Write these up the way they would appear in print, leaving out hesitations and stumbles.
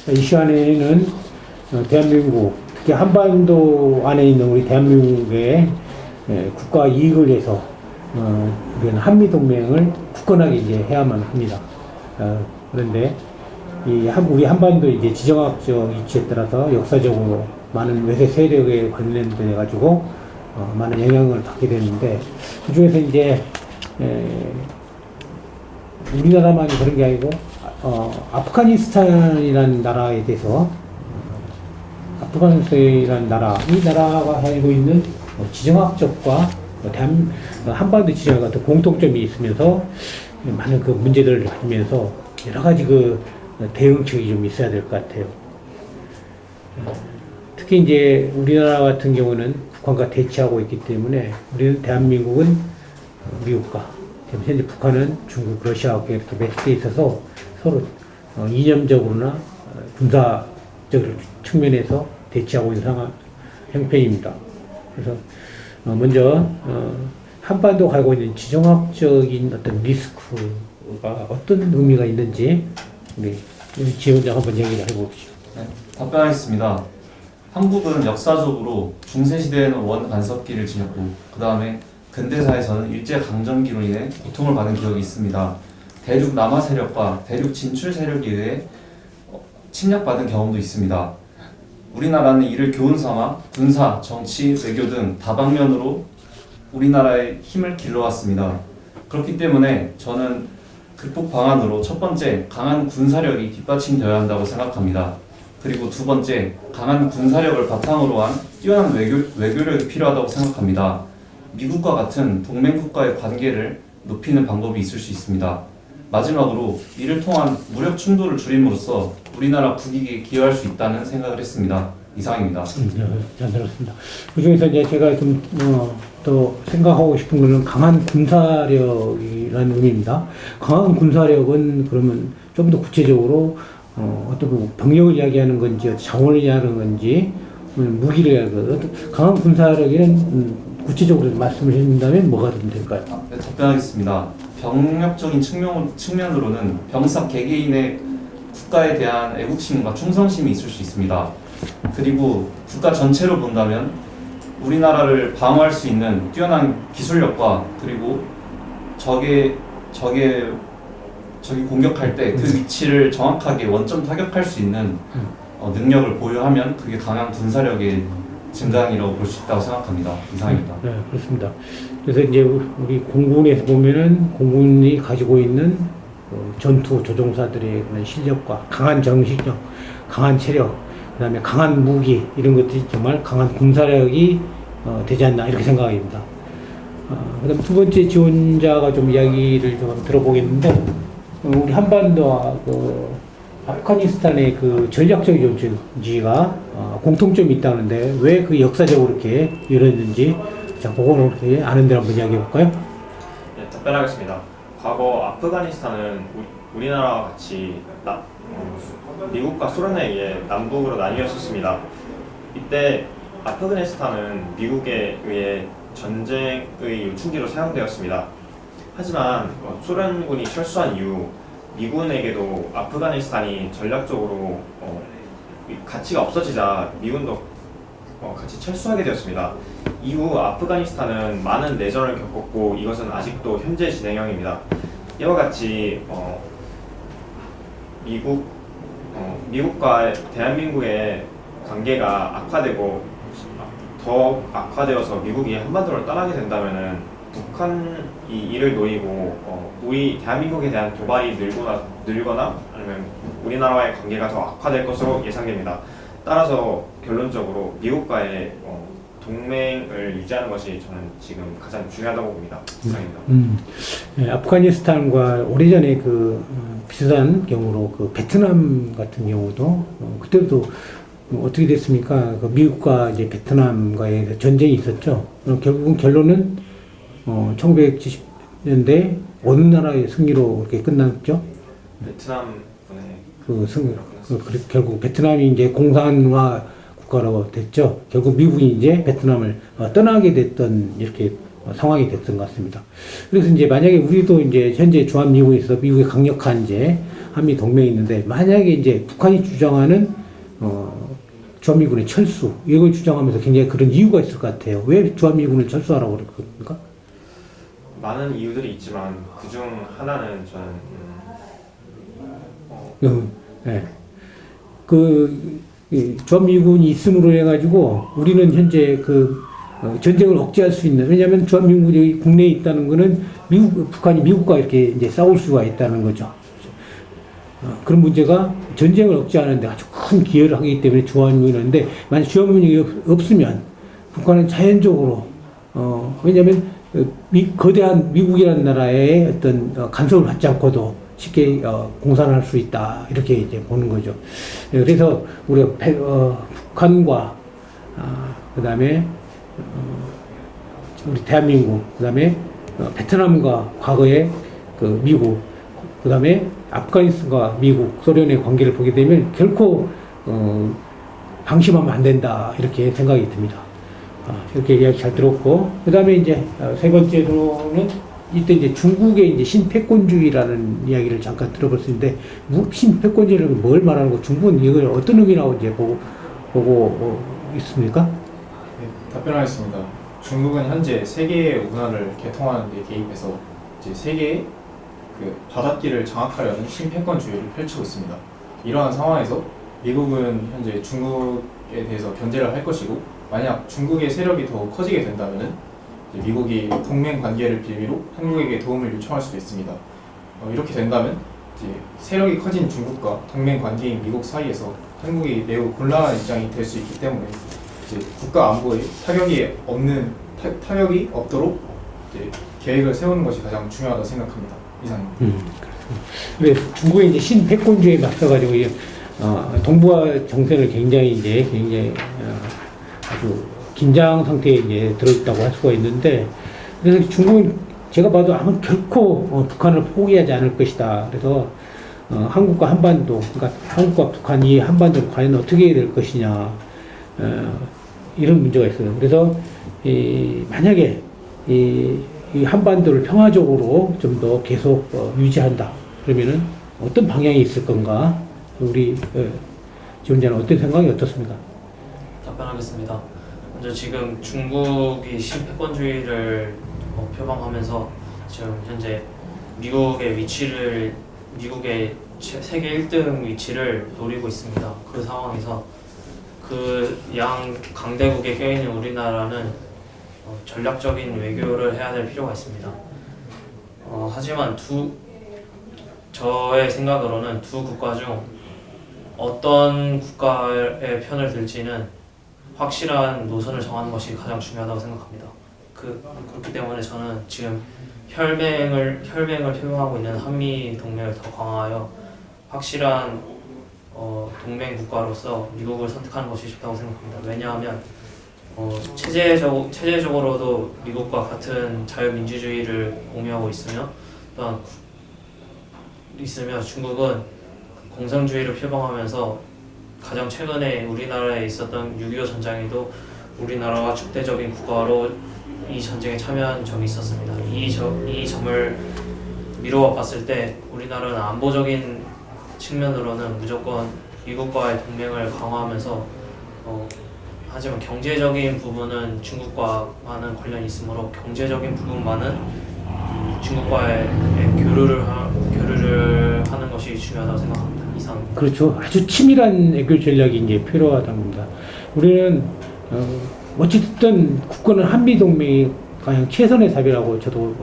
이 시간에는 대한민국, 특히 한반도 안에 있는 우리 대한민국의 국가 이익을 위해서 우리는 한미동맹을 굳건하게 이제 해야만 합니다. 그런데 우리 한반도 이제 지정학적 위치에 따라서 역사적으로 많은 외세 세력에 관련돼 가지고 많은 영향을 받게 되는데, 그 중에서 이제 우리나라만이 그런 게 아니고 아프가니스탄이라는 나라에 대해서, 아프가니스탄이라는 나라, 이 나라가 가지고 있는 지정학적과 한반도 지정학 같은 공통점이 있으면서 많은 그 문제들을 가지면서 여러 가지 그 대응책이 좀 있어야 될 것 같아요. 특히 이제 우리나라 같은 경우는 북한과 대치하고 있기 때문에, 우리는 대한민국은 미국과, 현재 북한은 중국, 러시아와 이렇게 매치돼 있어서 서로 이념적으로나 군사적 측면에서 대치하고 있는 형편입니다. 그래서 먼저 한반도 가지고 있는 지정학적인 어떤 리스크가 어떤 의미가 있는지 우리 지원장 한번 얘기를 해봅시다. 네, 답변하겠습니다. 한국은 역사적으로 중세시대에는 원간섭기를 지녔고, 그 다음에 근대사에서는 일제강점기로 인해 고통을 받은 기억이 있습니다. 대륙 남하 세력과 대륙 진출 세력에 의해 침략받은 경험도 있습니다. 우리나라는 이를 교훈 삼아 군사, 정치, 외교 등 다방면으로 우리나라의 힘을 길러왔습니다. 그렇기 때문에 저는 극복 방안으로 첫 번째, 강한 군사력이 뒷받침되어야 한다고 생각합니다. 그리고 두 번째, 강한 군사력을 바탕으로 한 뛰어난 외교력이 필요하다고 생각합니다. 미국과 같은 동맹국가의 관계를 높이는 방법이 있을 수 있습니다. 마지막으로 이를 통한 무력 충돌을 줄임으로써 우리나라 국익에 기여할 수 있다는 생각을 했습니다. 이상입니다. 잘 들었습니다. 그 중에서 이제 제가 좀 더 생각하고 싶은 것은 강한 군사력이라는 의미입니다. 강한 군사력은 그러면 좀 더 구체적으로 어떤 병력을 이야기하는 건지, 자원을 이야기하는 건지, 무기를 이야기하는 건지, 강한 군사력에는 구체적으로 말씀을 해준다면 뭐가 좀 될까요? 네, 답변하겠습니다. 병력적인 측면으로는 병사 개개인의 국가에 대한 애국심과 충성심이 있을 수 있습니다. 그리고 국가 전체로 본다면 우리나라를 방어할 수 있는 뛰어난 기술력과, 그리고 적이 공격할 때 그 위치를 정확하게 원점 타격할 수 있는 능력을 보유하면 그게 강한 군사력의 증강이라고 볼 수 있다고 생각합니다. 이상입니다. 네, 그렇습니다. 그래서 이제 우리 공군에서 보면은 공군이 가지고 있는 전투 조종사들의 그런 실력과 강한 정신력, 강한 체력, 그다음에 강한 무기, 이런 것들이 정말 강한 군사력이 되지 않나, 이렇게 생각합니다. 그다음 두 번째 지원자가 좀 이야기를 좀 들어보겠는데, 우리 한반도와 아프가니스탄의 그 전략적인 존재가 공통점이 있다는데 왜 그 역사적으로 이렇게 이루어졌는지, 자, 그거는 이렇게 아는 대로 한번 이야기해 볼까요? 네, 답변하겠습니다. 과거 아프가니스탄은 우리나라와 같이 미국과 소련에 의해 남북으로 나뉘었었습니다. 이때 아프가니스탄은 미국에 의해 전쟁의 요충지로 사용되었습니다. 하지만 소련군이 철수한 이후 미군에게도 아프가니스탄이 전략적으로 가치가 없어지자 미군도 같이 철수하게 되었습니다. 이후 아프가니스탄은 많은 내전을 겪었고, 이것은 아직도 현재 진행형입니다. 이와 같이 미국과 대한민국의 관계가 악화되고 더 악화되어서 미국이 한반도를 떠나게 된다면은 북한이 이를 노리고 우리 대한민국에 대한 도발이 늘거나 아니면 우리나라와의 관계가 더 악화될 것으로 예상됩니다. 따라서 결론적으로 미국과의 동맹을 유지하는 것이 저는 지금 가장 중요하다고 봅니다. 이상입니다. 네, 아프가니스탄과 오래전에 비슷한 경우로 베트남 같은 경우도 그때도 어떻게 됐습니까? 미국과 이제 베트남과의 전쟁이 있었죠. 결국은 결론은 1970년대 어느 나라의 승리로 이렇게 끝났죠? 베트남 결국 베트남이 이제 공산화 국가로 됐죠. 결국 미국이 이제 베트남을 떠나게 됐던 이렇게 상황이 됐던 것 같습니다. 그래서 이제 만약에 우리도 이제 현재 주한미군에서 미국의 강력한 이제 한미 동맹이 있는데 만약에 이제 북한이 주장하는 주한미군의 철수 이걸 주장하면서 굉장히 그런 이유가 있을 것 같아요. 왜 주한미군을 철수하라고 그럴 겁니까? 많은 이유들이 있지만 그중 하나는 저는 네. 이 주한미군이 있음으로 해가지고 우리는 현재 전쟁을 억제할 수 있는, 왜냐하면 주한미군이 국내에 있다는 것은 북한이 미국과 이렇게 이제 싸울 수가 있다는 거죠. 그런 문제가 전쟁을 억제하는데 아주 큰 기여를 하기 때문에 주한미군이 있는데, 만약 주한미군이 없으면 북한은 자연적으로, 왜냐하면 거대한 미국이라는 나라의 어떤 간섭을 받지 않고도 쉽게 공산할 수 있다, 이렇게 이제 보는 거죠. 그래서 우리가 북한과 그 다음에 우리 대한민국, 그 다음에 베트남과 과거의 미국, 그 다음에 아프가니스탄과 미국, 소련의 관계를 보게 되면 결코 방심하면 안 된다, 이렇게 생각이 듭니다. 이렇게 이야기 잘 들었고, 그 다음에 이제 세 번째로는 이때 이제 중국의 이제 신패권주의라는 이야기를 잠깐 들어볼 수 있는데, 신패권주의는 뭘 말하는 거, 중국은 이걸 어떤 의미라고 이제 보고 있습니까? 네, 답변하겠습니다. 중국은 현재 세계의 문화를 개통하는 데 개입해서 이제 세계의 바닷길을 장악하려는 신패권주의를 펼치고 있습니다. 이러한 상황에서 미국은 현재 중국에 대해서 견제를 할 것이고, 만약 중국의 세력이 더 커지게 된다면은 미국이 동맹 관계를 빌미로 한국에게 도움을 요청할 수도 있습니다. 이렇게 된다면 이제 세력이 커진 중국과 동맹 관계인 미국 사이에서 한국이 매우 곤란한 입장이 될 수 있기 때문에 이제 국가 안보에 타격이 없도록 이제 계획을 세우는 것이 가장 중요하다고 생각합니다. 이상입니다. 그래서 중국의 이제 신패권주의에 맞서가지고 동북아 정세를 굉장히 아주 긴장 상태에 이제 들어있다고 할 수가 있는데, 그래서 중국은 제가 봐도 아마 결코 북한을 포기하지 않을 것이다. 그래서 한국과 한반도, 그러니까 한국과 북한이 한반도를 과연 어떻게 해야 될 것이냐, 이런 문제가 있어요. 그래서 만약에 이 한반도를 평화적으로 좀 더 계속 유지한다, 그러면은 어떤 방향이 있을 건가? 우리 지원자는 어떤 생각이 어떻습니까? 답변하겠습니다. 먼저 지금 중국이 신패권주의를 표방하면서 지금 현재 미국의 세계 1등 위치를 노리고 있습니다. 그 상황에서 그 양 강대국에 껴있는 우리나라는 전략적인 외교를 해야 될 필요가 있습니다. 하지만 저의 생각으로는 두 국가 중 어떤 국가의 편을 들지는 확실한 노선을 정하는 것이 가장 중요하다고 생각합니다. 그렇기 때문에 저는 지금 혈맹을 표명하고 있는 한미 동맹을 더 강화하여 확실한 동맹 국가로서 미국을 선택하는 것이 좋다고 생각합니다. 왜냐하면 체제적으로도 미국과 같은 자유민주주의를 공유하고 있으며, 또한 중국은 공산주의를 표방하면서 가장 최근에 우리나라에 있었던 6.25 전쟁에도 우리나라와 적대적인 국가로 이 전쟁에 참여한 적이 있었습니다. 이 점을 미루어 봤을 때 우리나라는 안보적인 측면으로는 무조건 미국과의 동맹을 강화하면서 하지만 경제적인 부분은 중국과만은 관련이 있으므로 경제적인 부분만은 중국과의 교류를 하는 것이 중요하다고 생각합니다. 이상. 그렇죠. 아주 치밀한 외교 전략이 이제 필요하답니다. 우리는 어찌됐든 국가는 한미 동맹이 가장 최선의 답이라고 저도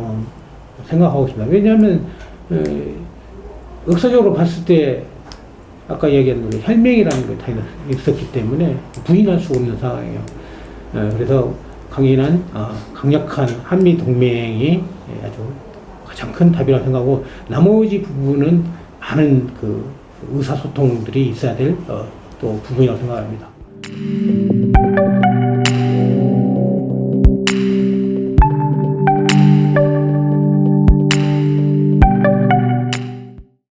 생각하고 있습니다. 왜냐하면 역사적으로 봤을 때 아까 얘기한 혈맹이라는 게 다 있었기 때문에 부인할 수 없는 상황이에요. 그래서 강력한 한미 동맹이 아주 가장 큰 답이라고 생각하고, 나머지 부분은 많은 의사소통들이 있어야 될 또 부분이라고 생각합니다.